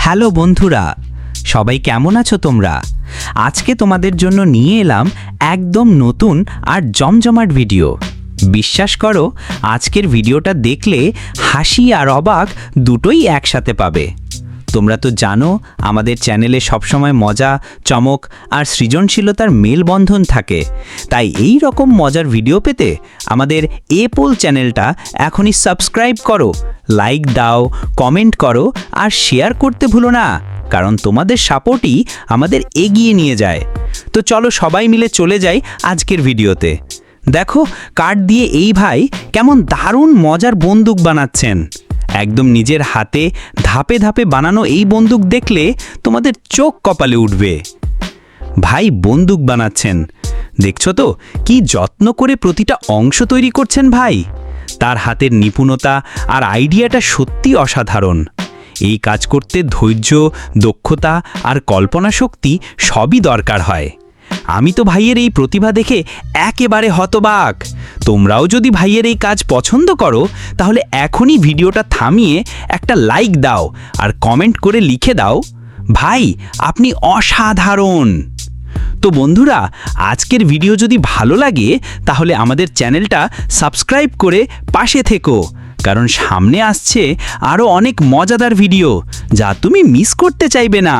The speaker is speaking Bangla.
হ্যালো বন্ধুরা, সবাই কেমন আছো তোমরা? আজকে তোমাদের জন্য নিয়ে এলাম একদম নতুন আর জমজমাট ভিডিও। বিশ্বাস করো, আজকের ভিডিওটা দেখলে হাসি আর অবাক দুটোই একসাথে পাবে। তোমরা তো জানো আমাদের চ্যানেলে সবসময় মজা, চমক আর সৃজনশীলতার মেলবন্ধন থাকে। তাই এই রকম মজার ভিডিও পেতে আমাদের এপোল চ্যানেলটা এখনই সাবস্ক্রাইব করো, লাইক দাও, কমেন্ট করো আর শেয়ার করতে ভুলো না, কারণ তোমাদের সাপোর্টই আমাদের এগিয়ে নিয়ে যায়। তো চলো সবাই মিলে চলে যাই আজকের ভিডিওতে। দেখো কাঠ দিয়ে এই ভাই কেমন দারুণ মজার বন্দুক বানাচ্ছেন। একদম নিজের হাতে ধাপে ধাপে বানানো এই বন্দুক দেখলে তোমাদের চোখ কপালে উঠবে। ভাই বন্দুক বানাচ্ছেন, দেখছো তো কি যত্ন করে প্রতিটা অংশ তৈরি করছেন ভাই। তার হাতের নিপুণতা আর আইডিয়াটা সত্যি অসাধারণ। এই কাজ করতে ধৈর্য, দক্ষতা আর কল্পনা শক্তি সবই দরকার হয়। আমি তো ভাইয়ের এই প্রতিভা দেখে একেবারে হতবাক। তোমরাও যদি ভাইয়ের এই কাজ পছন্দ করো তাহলে এখনই ভিডিওটা থামিয়ে একটা লাইক দাও আর কমেন্ট করে লিখে দাও, ভাই আপনি অসাধারণ। তো বন্ধুরা, আজকের ভিডিও যদি ভালো লাগে তাহলে আমাদের চ্যানেলটা সাবস্ক্রাইব করে পাশে থেকো, কারণ সামনে আসছে আরও অনেক মজাদার ভিডিও যা তুমি মিস করতে চাইবে না।